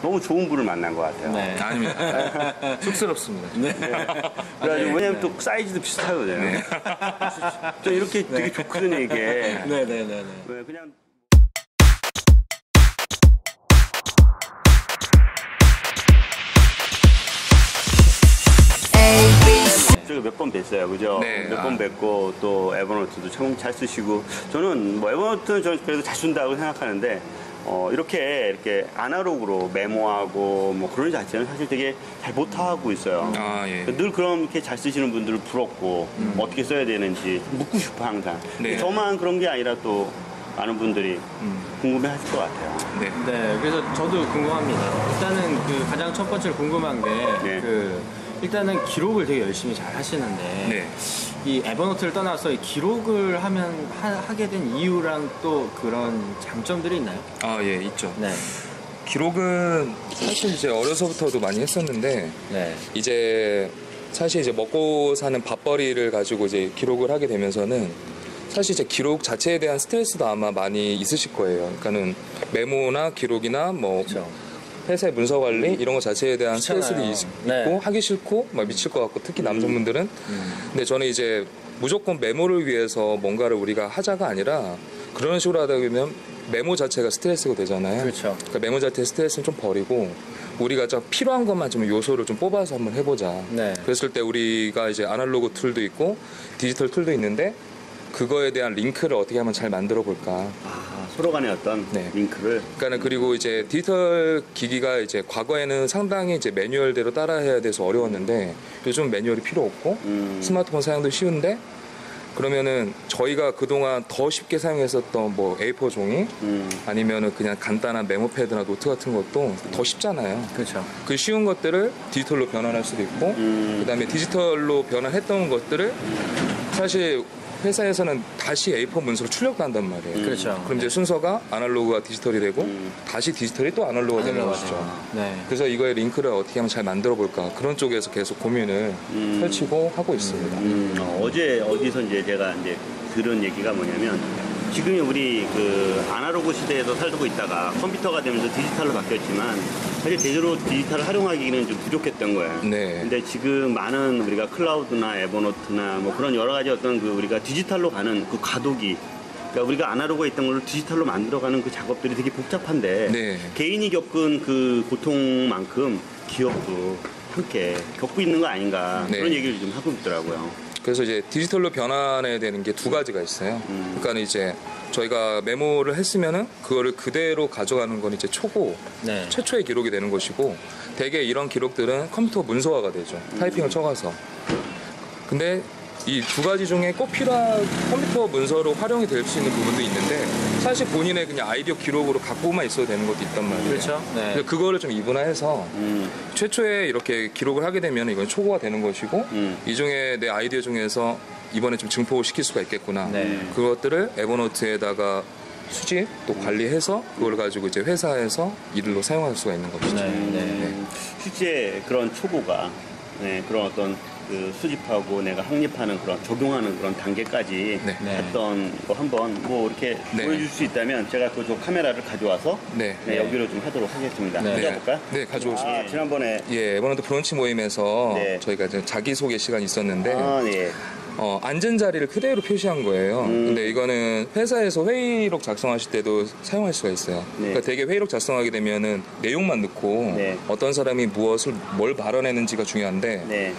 너무 좋은 분을 만난 것 같아요. 네. 아닙니다. 쑥스럽습니다. 네. 그래가지고 왜냐면 또 사이즈도 비슷하거든요. 네. 저 이렇게 되게 좋거든요, 이게. 네네네네. 왜 그냥. 저기 몇 번 뵀어요, 그죠? 네. 몇 번 뵙고 또 에버노트도 참 잘 쓰시고 저는 뭐 에버노트는 저는 그래도 잘 쓴다고 생각하는데 이렇게 아날로그로 메모하고 뭐 그런 자체는 사실 되게 잘 못하고 있어요. 아, 예. 늘 그렇게 잘 쓰시는 분들을 부럽고 어떻게 써야 되는지 묻고 싶어 항상. 네. 저만 그런 게 아니라 또 많은 분들이 궁금해하실 것 같아요. 네. 네, 그래서 저도 궁금합니다. 일단은 그 가장 첫 번째로 궁금한 게 네. 일단은 기록을 되게 열심히 잘 하시는데 네. 이 에버노트를 떠나서 이 기록을 하게 된 이유랑 또 그런 장점들이 있나요? 아, 예, 있죠. 네. 기록은 사실 이제 어려서부터도 많이 했었는데 네. 이제 사실 이제 먹고 사는 밥벌이를 가지고 이제 기록을 하게 되면서는 사실 이제 기록 자체에 대한 스트레스도 아마 많이 있으실 거예요. 그러니까는 메모나 기록이나 뭐 그렇죠. 회사의 문서 관리 이런 것 자체에 대한 그렇잖아요. 스트레스도 있고 네. 하기 싫고 막 미칠 것 같고 특히 남성분들은 근데 저는 이제 무조건 메모를 위해서 뭔가를 우리가 하자가 아니라 그런 식으로 하다 보면 메모 자체가 스트레스가 되잖아요. 그렇죠. 그러니까 메모 자체의 스트레스는 좀 버리고 우리가 좀 필요한 것만 좀 요소를 좀 뽑아서 한번 해보자. 네. 그랬을 때 우리가 이제 아날로그 툴도 있고 디지털 툴도 있는데 그거에 대한 링크를 어떻게 하면 잘 만들어 볼까. 서로 간의 어떤 네. 링크를. 그러니까는 그리고 이제 디지털 기기가 이제 과거에는 상당히 이제 매뉴얼대로 따라해야 돼서 어려웠는데 요즘 매뉴얼이 필요 없고 스마트폰 사용도 쉬운데 그러면은 저희가 그동안 더 쉽게 사용했었던 뭐 A4 종이 아니면은 그냥 간단한 메모 패드나 노트 같은 것도 더 쉽잖아요. 그렇죠. 그 쉬운 것들을 디지털로 변환할 수도 있고 그다음에 디지털로 변환했던 것들을 사실 회사에서는 다시 A4 문서로 출력한단 말이에요. 그렇죠. 그럼 이제 순서가 아날로그가 디지털이 되고 다시 디지털이 또 아날로그가 되는 것이죠. 네. 그래서 그래서 이거의 링크를 어떻게 하면 잘 만들어 볼까 그런 쪽에서 계속 고민을 펼치고 하고 있습니다. 어제 어디서 이제 제가 이제 들은 얘기가 뭐냐면 지금이 우리 그 아날로그 시대에서 살고 있다가 컴퓨터가 되면서 디지털로 바뀌었지만 사실 제대로 디지털을 활용하기는 좀 부족했던 거예요. 네. 근데 지금 많은 우리가 클라우드나 에버노트나 뭐 그런 여러 가지 어떤 그 우리가 디지털로 가는 그 과도기 그러니까 우리가 아날로그에 있던 걸 디지털로 만들어가는 그 작업들이 되게 복잡한데 네. 개인이 겪은 그 고통만큼 기업도 함께 겪고 있는 거 아닌가 네. 그런 얘기를 좀 하고 있더라고요. 그래서 이제 디지털로 변환해야 되는 게 두 가지가 있어요. 그러니까 이제 저희가 메모를 했으면은 그거를 그대로 가져가는 건 이제 초고 네. 최초의 기록이 되는 것이고 대개 이런 기록들은 컴퓨터 문서화가 되죠. 타이핑을 쳐가서. 근데 이 두 가지 중에 꼭 필요한 컴퓨터 문서로 활용이 될 수 있는 부분도 있는데 사실 본인의 그냥 아이디어 기록으로 갖고만 있어도 되는 것도 있단 말이에요. 그렇죠. 네. 그래서 그거를 좀 이분화해서 최초에 이렇게 기록을 하게 되면 이건 초고가 되는 것이고 이 중에 내 아이디어 중에서 이번에 좀 증폭시킬 수가 있겠구나. 네. 그것들을 에버노트에다가 수집 또 관리해서 그걸 가지고 이제 회사에서 일로 사용할 수가 있는 것이죠. 네. 실제 그런 초보가 그런 어떤 그 수집하고 내가 확립하는 그런 적용하는 그런 단계까지 네. 했던 거 한번 뭐 이렇게 네. 보여줄 수 있다면 제가 그 카메라를 가져와서 네. 여기로 좀 하도록 하겠습니다. 네. 가져볼까요? 네, 가져오시죠. 지난번에 예, 에버노트 브런치 모임에서 네. 저희가 이제 자기소개 시간이 있었는데 네. 앉은 자리를 그대로 표시한 거예요. 근데 이거는 회사에서 회의록 작성하실 때도 사용할 수가 있어요. 네. 그러니까 되게 회의록 작성하게 되면은 내용만 넣고 네. 어떤 사람이 뭘 발언했는지가 중요한데 네.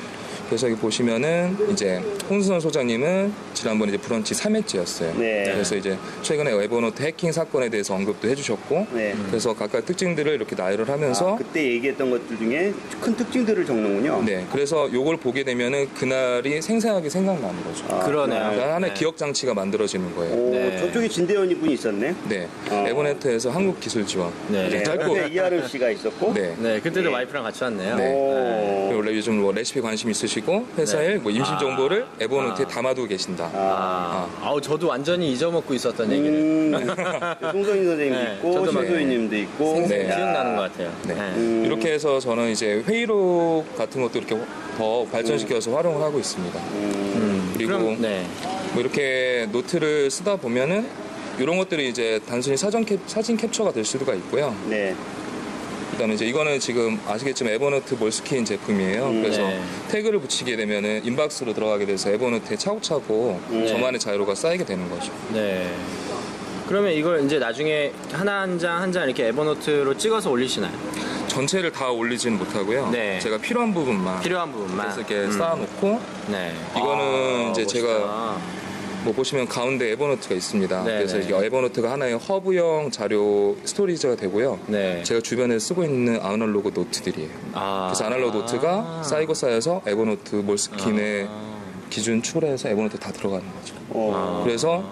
그래서 여기 보시면은 이제 홍순선 소장님은 지난번에 이제 브런치 3회째였어요. 네. 그래서 이제 최근에 에버노트 해킹 사건에 대해서 언급도 해주셨고, 네. 그래서 각각 특징들을 이렇게 나열을 하면서 그때 얘기했던 것들 중에 큰 특징들을 적는군요. 네, 그래서 요걸 보게 되면은 그날이 생생하게 생각나는 거죠. 그러네요. 하나의 네. 기억 장치가 만들어지는 거예요. 오, 네. 저쪽에 진대현이 분이 있었네. 네, 에버네트에서 한국기술지원. 네. 네. 짧고. 그때 이하른 씨가 있었고. 네. 네, 그때도 네. 와이프랑 같이 왔네요. 네. 오. 그리고 원래 요즘 뭐 레시피 관심 있으시고 회사에 뭐 임신 정보를 에버노트에 아. 담아두고 계신다. 아우 저도 완전히 잊어먹고 있었던 얘기를. 송선희 선생님도 네, 있고, 저도 막 신소희님도 있고. 생생히 네. 기억나는 것 같아요. 네. 이렇게 해서 저는 이제 회의록 같은 것도 이렇게 더 발전시켜서 활용을 하고 있습니다. 그리고 그럼, 네. 뭐 이렇게 노트를 쓰다 보면은 이런 것들이 이제 단순히 사진 캡처가 될 수가 있고요. 네. 그다음에 이제 이거는 지금 아시겠지만 에버노트 몰스킨 제품이에요. 그래서 네. 태그를 붙이게 되면은 인박스로 들어가게 돼서 에버노트에 차곡차곡 저만의 자료가 쌓이게 되는 거죠. 네. 그러면 이걸 이제 나중에 하나 한 장 한 장 이렇게 에버노트로 찍어서 올리시나요? 전체를 다 올리지는 못하고요. 네. 제가 필요한 부분만 필요한 부분만. 그래서 이렇게 쌓아놓고 네. 이거는 이제 멋있다. 제가 뭐 보시면 가운데 에버노트가 있습니다. 네, 그래서 네. 이게 에버노트가 하나의 허브형 자료 스토리지가 되고요. 네. 제가 주변에 쓰고 있는 아날로그 노트들이에요. 그래서 아날로그 노트가 쌓이고 쌓여서 에버노트 몰스킨의 기준 추출해서 에버노트 다 들어가는 거죠. 그래서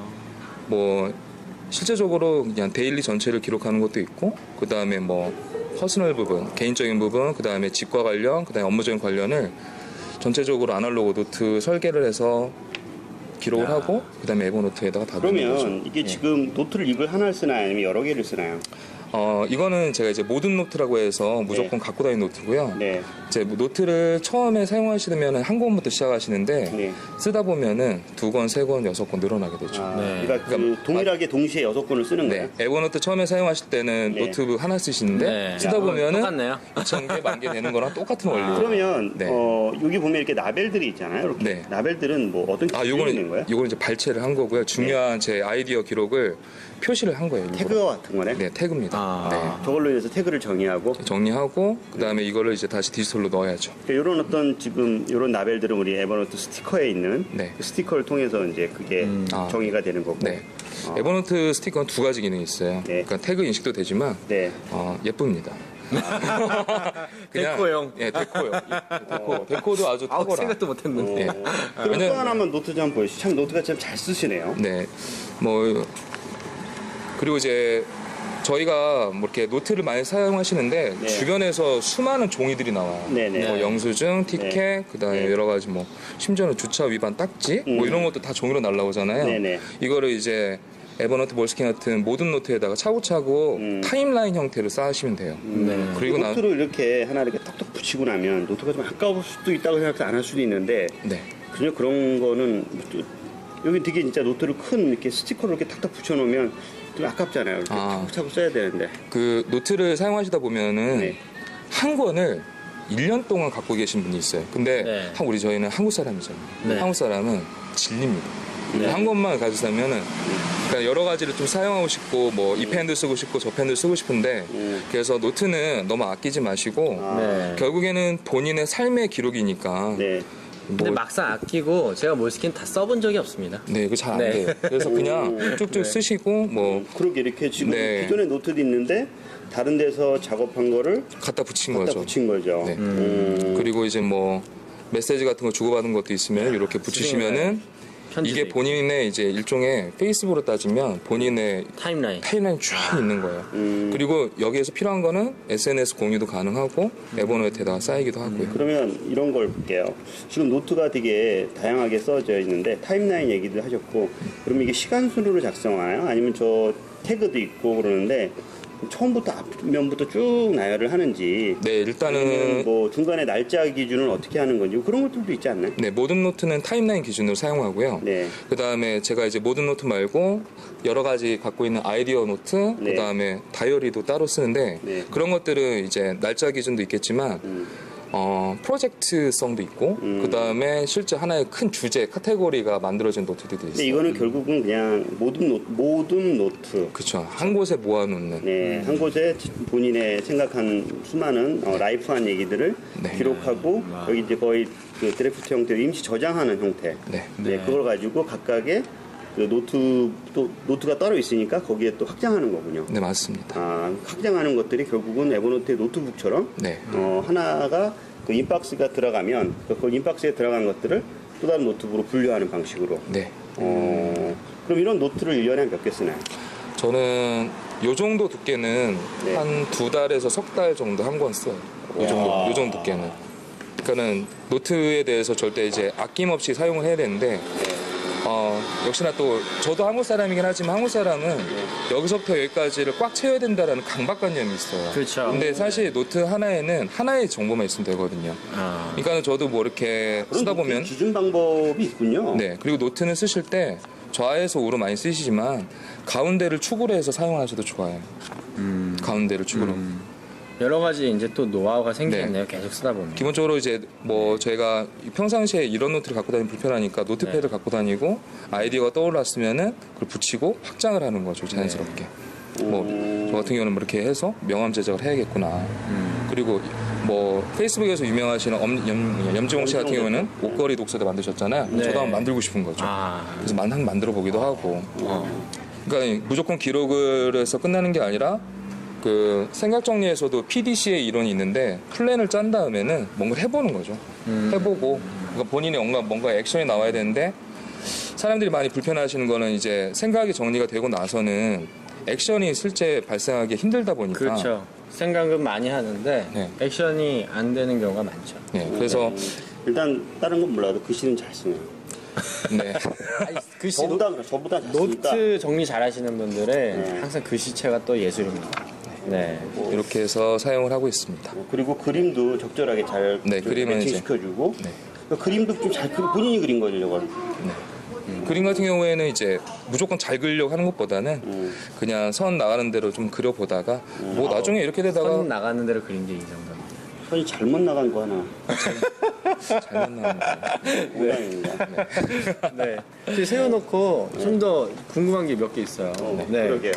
뭐 실제적으로 그냥 데일리 전체를 기록하는 것도 있고 그 다음에 뭐 퍼스널 부분, 개인적인 부분, 그 다음에 집과 관련, 그 다음에 업무적인 관련을 전체적으로 아날로그 노트 설계를 해서 기록을 하고 그 다음에 에버노트에다가 다 넣는 거죠. 그러면 이게 지금 노트를 이걸 하나를 쓰나요? 아니면 여러 개를 쓰나요? 이거는 제가 이제 모든 노트라고 해서 무조건 갖고 다니는 노트고요. 네. 이제 노트를 처음에 사용하시려면 한 권부터 시작하시는데 네. 쓰다 보면은 2권, 3권, 6권 늘어나게 되죠. 네. 그러니까 그 동일하게 동시에 6권을 쓰는 거예요? 네. 에버노트 처음에 사용하실 때는 네. 노트북 하나 쓰시는데 네. 쓰다 보면은 똑같네요. 2,000개, 10,000개 되는 거랑 똑같은 원리예요. 그러면 네. 여기 보면 이렇게 라벨들이 있잖아요. 이렇게. 네. 라벨들은 뭐 어떤 기준이 있는 거예요? 요거는 이제 발췌를 한 거고요. 중요한 제 아이디어 기록을 표시를 한 거예요. 일부러. 태그 같은 거네? 네, 태그입니다. 저걸로 인해서 태그를 정의하고 네. 정리하고 그다음에 이거를 이제 다시 디지털로 넣어야죠. 이런 어떤 지금 이런 라벨들은 우리 에버노트 스티커에 있는 네. 그 스티커를 통해서 이제 그게 정의가 되는 거고. 네. 에버노트 스티커는 2가지 기능이 있어요. 네. 그러니까 태그 인식도 되지만 네. 예쁩니다. 데코용. 예, 데코요. 데코도 아주 아우, 탁월한. 생각도 못했는데. 네. 그럼 왜냐면- 또 하나만 노트 좀 한번 보여주시죠. 참 노트가 참 잘 쓰시네요. 네. 뭐 그리고 이제 저희가 뭐 이렇게 노트를 많이 사용하시는데 네. 주변에서 수많은 종이들이 나와요. 네네. 뭐 영수증, 티켓, 네. 그다음에 네. 여러 가지 뭐 심지어는 주차 위반 딱지 뭐 이런 것도 다 종이로 날라오잖아요. 네네. 이거를 이제 에버노트, 몰스킨 같은 모든 노트에다가 차곡차곡 타임라인 형태로 쌓으시면 돼요. 네. 그리고 노트를 이렇게 하나 이렇게 톡톡 붙이고 나면 노트가 좀 아까울 수도 있다고 생각해서 안 할 수도 있는데 네. 전혀 그런 거는 여기 되게 진짜 노트를 큰 이렇게 스티커로 이렇게 탁탁 붙여놓으면 좀 아깝잖아요. 이렇게 차곡차곡 써야 되는데. 그 노트를 사용하시다 보면은 네. 한 권을 1년 동안 갖고 계신 분이 있어요. 근데 네. 우리 저희는 한국 사람이잖아요. 네. 한국 사람은 질립니다. 한 권만 가지고 사면은 그러니까 여러 가지를 좀 사용하고 싶고 뭐 이 펜도 쓰고 싶고 저 펜도 쓰고 싶은데 그래서 노트는 너무 아끼지 마시고 네. 결국에는 본인의 삶의 기록이니까 네. 근데 막상 아끼고 제가 몰스킨 다 써본 적이 없습니다. 네, 이거 잘 안 네. 돼요. 그래서 그냥 쭉쭉 쓰시고 뭐 그러게 이렇게 지금 네. 기존에 노트도 있는데 다른 데서 작업한 거를 갖다 붙인 갖다 거죠. 붙인 거죠. 네. 그리고 이제 뭐 메시지 같은 거 주고받은 것도 있으면 이렇게 붙이시면은 편집이. 이게 본인의 이제 일종의 페이스북으로 따지면 본인의 타임라인. 타임라인이 쫙 있는 거예요. 그리고 여기에서 필요한 거는 SNS 공유도 가능하고 에버노트에다가 쌓이기도 하고요. 그러면 이런 걸 볼게요. 지금 노트가 되게 다양하게 써져 있는데 타임라인 얘기도 하셨고 그러면 이게 시간 순으로 작성하나요? 아니면 저 태그도 있고 그러는데 처음부터 앞면부터 쭉 나열을 하는지 네, 아니면 일단은 뭐 중간에 날짜 기준은 어떻게 하는 건지 그런 것들도 있지 않나요? 네, 모든 노트는 타임라인 기준으로 사용하고요. 네. 그 다음에 제가 이제 모든 노트 말고 여러 가지 갖고 있는 아이디어 노트, 네. 그 다음에 다이어리도 따로 쓰는데 네. 그런 것들은 이제 날짜 기준도 있겠지만 프로젝트성도 있고 그 다음에 실제 하나의 큰 주제 카테고리가 만들어진 노트들도 근데 있어요. 이거는 결국은 그냥 모든 노트 그렇죠. 한 곳에 모아놓는. 네, 한 곳에 본인의 생각한 수많은 라이프한 얘기들을 네. 기록하고 여기 이제 거의 그 드래프트 형태로 임시 저장하는 형태. 네. 네, 그걸 가지고 각각의 그 노트가 따로 있으니까 거기에 또 확장하는 거군요. 네, 맞습니다. 확장하는 것들이 결국은 에버노트의 노트북처럼 네. 하나가 그 인박스가 들어가면 그 인박스에 들어간 것들을 또 다른 노트북으로 분류하는 방식으로. 네. 그럼 이런 노트를 1년에 한 몇 개 쓰나요? 저는 요 정도 두께는 네. 한 2달에서 석 달 정도 한 권 써요. 요 정도 두께는. 그러니까는 노트에 대해서 절대 이제 아낌없이 사용을 해야 되는데 역시나 또 저도 한국 사람이긴 하지만 한국 사람은 여기서부터 여기까지를 꽉 채워야 된다라는 강박관념이 있어요. 그렇죠. 근데 사실 노트 하나에는 하나의 정보만 있으면 되거든요. 그러니까 저도 뭐 이렇게 쓰다 그런 보면 기준 방법이 있군요. 네, 그리고 노트는 쓰실 때 좌에서 우로 많이 쓰시지만 가운데를 축으로 해서 사용하셔도 좋아요. 가운데를 축으로. 여러 가지 이제 또 노하우가 생기겠네요. 계속 쓰다 보면. 기본적으로 이제 뭐 저희가 평상시에 이런 노트를 갖고 다니면 불편하니까 노트패드를 갖고 다니고 아이디어가 떠올랐으면은 그걸 붙이고 확장을 하는 거죠, 자연스럽게. 뭐 저 같은 경우는 뭐 이렇게 해서 명함 제작을 해야겠구나. 그리고 뭐 페이스북에서 유명하시는 염지홍 씨 같은 경우는 옷걸이 독서도 만드셨잖아요. 네. 저도 한번 만들고 싶은 거죠. 그래서 한번 만들어 보기도 하고. 그러니까 무조건 기록을 해서 끝나는 게 아니라 그 생각 정리에서도 PDC의 이론이 있는데 플랜을 짠 다음에는 뭔가를 해보는 거죠. 해보고 그러니까 본인의 뭔가 액션이 나와야 되는데 사람들이 많이 불편해하시는 거는 이제 생각이 정리가 되고 나서는 액션이 실제 발생하기 힘들다 보니까. 그렇죠. 생각은 많이 하는데 네. 액션이 안 되는 경우가 많죠. 네, 그래서 일단 다른 건 몰라도 글씨는 잘 쓰네요. 네. 글씨 저보다 잘 쓰니까. 노트 정리 잘하시는 분들의 네. 항상 글씨체가 또 예술입니다. 네. 이렇게 해서 사용을 하고 있습니다. 그리고 그림도 적절하게 잘 네, 그림은 이제- 매칭시켜주고 네. 그림도 좀 잘 본인이 그린 거죠, 저걸. 그림 같은 경우에는 이제 무조건 잘 그리려고 하는 것보다는 그냥 선 나가는 대로 좀 그려보다가 뭐 나중에 이렇게 되다가 선 나가는 대로 그린 게 이 정도. 손이 잘못 나간 거 하나. 잘못 나오는 거예요. 모양입니다. 네. 이렇게 세워놓고 좀 더 궁금한 게 몇 개 있어요. 네. 그러게요.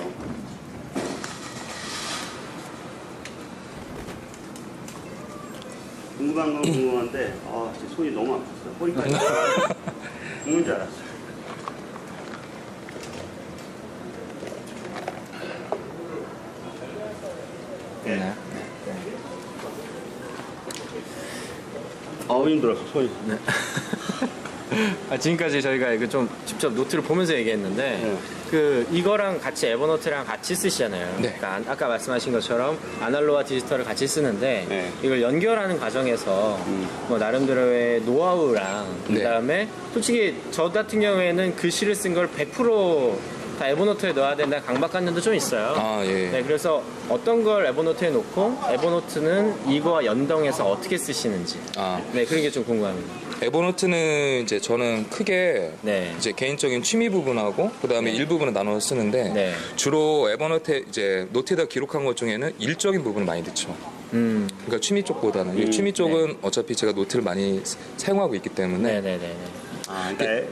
궁금한 건 궁금한데, 진짜 손이 너무 아팠어요. 허리까지. 죽는 줄 알았어요. 네. 힘들었어, 손이. 지금까지 저희가 이거 좀 직접 노트를 보면서 얘기했는데 네. 그 이거랑 같이 에버노트랑 같이 쓰시잖아요. 네. 그러니까 아까 말씀하신 것처럼 아날로그와 디지털을 같이 쓰는데 네. 이걸 연결하는 과정에서 뭐 나름대로의 노하우랑 네. 그다음에 솔직히 저 같은 경우에는 글씨를 쓴 걸 100%다 에버노트에 넣어야 된다는 강박관념도 좀 있어요. 아, 예. 네, 그래서 어떤 걸 에버노트에 놓고 에버노트는 이거와 연동해서 어떻게 쓰시는지 아, 네, 그런 게 좀 궁금합니다. 에버노트는 이제 저는 크게 네. 이제 개인적인 취미 부분하고 그다음에 일부분을 나눠서 쓰는데 네. 주로 에버노트에 이제 노트에다 기록한 것 중에는 일적인 부분을 많이 넣죠. 그러니까 취미 쪽보다는 이 취미 쪽은 어차피 제가 노트를 많이 사용하고 있기 때문에 네네네. 그러니까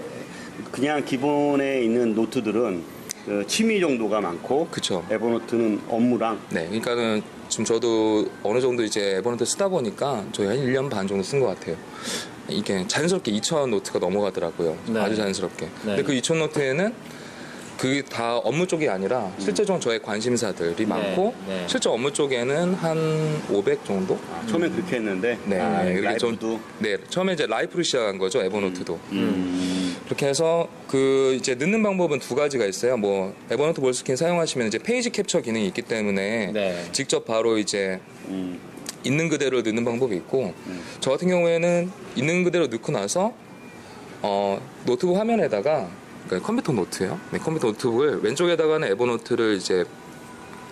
그냥 기본에 있는 노트들은 그 취미 정도가 많고, 그쵸. 에버노트는 업무랑. 네, 그러니까는 지금 저도 어느 정도 이제 에버노트 쓰다 보니까 저희 한 1년 반 정도 쓴 것 같아요. 이게 자연스럽게 2,000 노트가 넘어가더라고요. 네. 아주 자연스럽게. 네. 근데 그 2,000 노트에는 그게 다 업무 쪽이 아니라 실제적으로 저의 관심사들이 많고 네. 실제 업무 쪽에는 한 500 정도? 처음엔 그렇게 했는데. 네, 이렇게 좀 라이프도. 네, 처음에 이제 라이프로 시작한 거죠, 에버노트도. 그렇게 해서 그 이제 넣는 방법은 두 가지가 있어요. 뭐 에버노트 몰스킨 사용하시면 이제 페이지 캡처 기능이 있기 때문에 네. 직접 바로 이제 있는 그대로 넣는 방법이 있고 저 같은 경우에는 있는 그대로 넣고 나서 노트북 화면에다가 그러니까 컴퓨터 노트예요. 네, 컴퓨터 노트북을 왼쪽에다가는 에버노트를 이제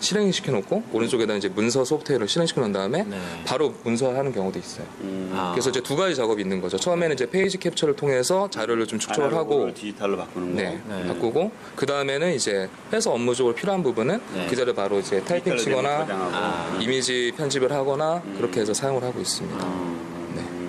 실행시켜 놓고 오른쪽에다 이제 문서 소프트웨어를 실행시켜 놓은 다음에 네. 바로 문서하는 경우도 있어요. 아. 그래서 이제 두 가지 작업이 있는 거죠. 처음에는 이제 페이지 캡처를 통해서 자료를 좀 축적을 하고 아날로그를 디지털로 바꾸는 거. 네, 네. 바꾸고 그 다음에는 이제 회사 업무적으로 필요한 부분은 네. 그 자리에 바로 이제 타이핑 디지털로 치거나 저장하고. 이미지 편집을 하거나 그렇게 해서 사용을 하고 있습니다.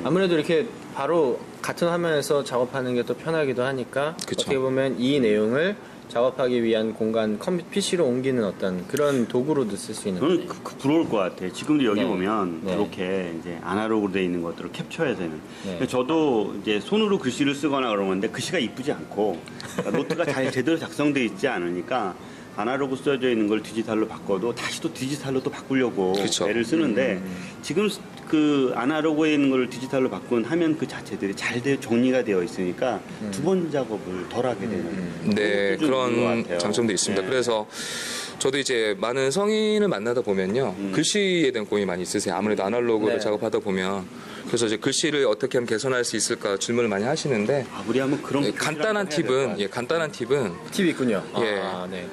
아무래도 이렇게 바로 같은 화면에서 작업하는 게 더 편하기도 하니까 그쵸. 어떻게 보면 이 내용을 작업하기 위한 공간 PC로 옮기는 어떤 그런 도구로도 쓸 수 있는 저는 거네요. 부러울 것 같아요. 지금도 여기 네. 보면 네. 이렇게 이제 아날로그로 돼 있는 것들을 캡처해서 하는. 네. 근데 저도 이제 손으로 글씨를 쓰거나 그러는데 글씨가 이쁘지 않고 그러니까 노트가 잘 제대로 작성돼 있지 않으니까 아날로그 써져 있는 걸 디지털로 바꿔도 다시 또 디지털로 또 바꾸려고 그쵸. 애를 쓰는데 지금 그 아날로그에 있는 걸 디지털로 바꾼 화면 그 자체들이 잘 정리가 되어 있으니까 두 번 작업을 덜 하게 되는 네, 좀 있는 것 그런 같아요. 장점도 있습니다. 네. 그래서 저도 이제 많은 성인을 만나다 보면요. 글씨에 대한 고민이 많이 있으세요. 아무래도 아날로그를 네. 작업하다 보면. 그래서 이제 글씨를 어떻게 하면 개선할 수 있을까 질문을 많이 하시는데 우리 한번 그런 예, 간단한 글씨를 한번 해야 될것 간단한 팁은 팁이 있군요. 예. 네.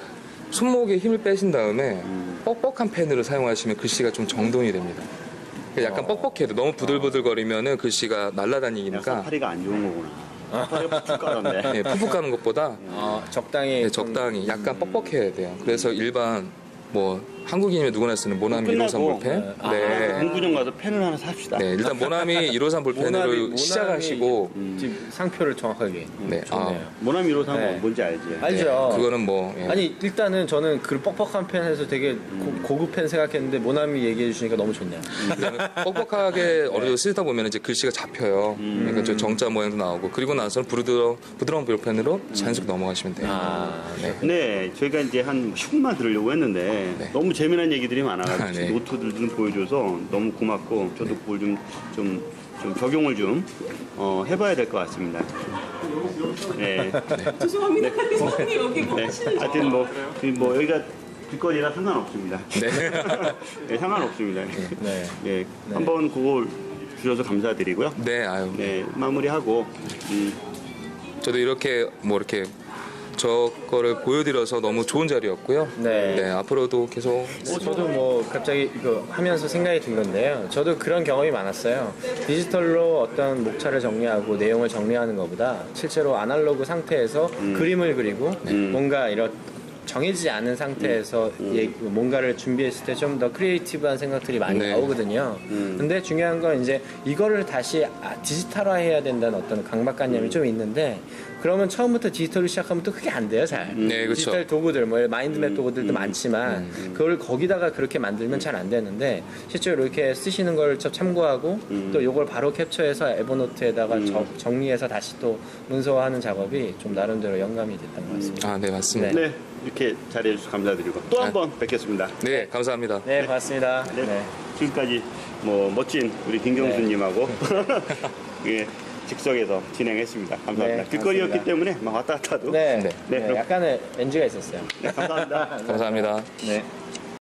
손목에 힘을 빼신 다음에 뻑뻑한 펜으로 사용하시면 글씨가 좀 정돈이 됩니다. 약간 뻑뻑해도 너무 부들부들거리면은 글씨가 날아다니니까 팔이가 안 좋은 거구나. 팔이가 푹 깔았네. 예, 푹푹 가는 것보다 적당히 네, 적당히 약간 뻑뻑해야 돼요. 그래서 일반 뭐 한국인이면 누구나 쓰는 모나미 끝나고, 153 볼펜. 네. 문구점 가서 펜을 하나 삽시다. 네, 일단 모나미 153 볼펜으로 모나미 시작하시고 지금 상표를 정확하게 네, 좋네요. 모나미 153 네. 뭔지 알지? 알죠. 그거는 뭐 예. 아니 일단은 저는 그 뻑뻑한 펜에서 되게 고급 펜 생각했는데 모나미 얘기해 주시니까 너무 좋네요. 그다음에 뻑뻑하게 어느 정도 쓰다 보면 이제 글씨가 잡혀요. 그러니까 저 정자 모양도 나오고 그리고 나서는 부드러운 볼펜으로 자연스럽게 넘어가시면 돼요. 네. 네, 저희가 이제 한 10분만 들으려고 했는데 네. 너무 재미난 얘기들이 많아가지고 네. 노트들 좀 보여줘서 너무 고맙고 저도 그걸 좀 적용을 좀 해봐야 될 것 같습니다. 네. 죄송합니다. 선생님 여기 뭐 네. 하시는 거? 하여튼 뭐 여기가 길거리라 상관없습니다. 네. 네, 상관없습니다. 네. 네, 한번 그걸 주셔서 감사드리고요. 네, 아유. 네, 마무리하고 저도 이렇게 뭐 이렇게 저 거를 보여드려서 너무 좋은 자리였고요. 네. 앞으로도 계속 저도 뭐 갑자기 이거 하면서 생각이 든 건데요. 저도 그런 경험이 많았어요. 디지털로 어떤 목차를 정리하고 내용을 정리하는 것보다 실제로 아날로그 상태에서 그림을 그리고 뭔가 이런 정해지지 않은 상태에서 뭔가를 준비했을 때 좀 더 크리에이티브한 생각들이 많이 네. 나오거든요. 근데 중요한 건 이제 이거를 다시 디지털화 해야 된다는 어떤 강박관념이 좀 있는데 그러면 처음부터 디지털로 시작하면 또 그게 안 돼요, 잘. 네, 그렇죠. 디지털 도구들, 뭐 마인드맵 도구들도 많지만 그걸 거기다가 그렇게 만들면 잘 안 되는데 실제로 이렇게 쓰시는 걸 참고하고 또 이걸 바로 캡처해서 에버노트에다가 정리해서 다시 또 문서화하는 작업이 좀 나름대로 영감이 됐던 것 같습니다. 아, 네, 맞습니다. 네. 네, 이렇게 잘해주셔서 감사드리고 또 한 번 뵙겠습니다. 네, 감사합니다. 네, 고맙습니다. 네. 네. 지금까지 뭐 멋진 우리 김경수님하고 예, 즉석에서 진행했습니다. 감사합니다. 네, 길거리였기 감사합니다. 때문에 막 왔다 갔다 하도. 네. 네. 네, 그럼- 약간의 NG가 있었어요. 네, 감사합니다. 감사합니다. 네.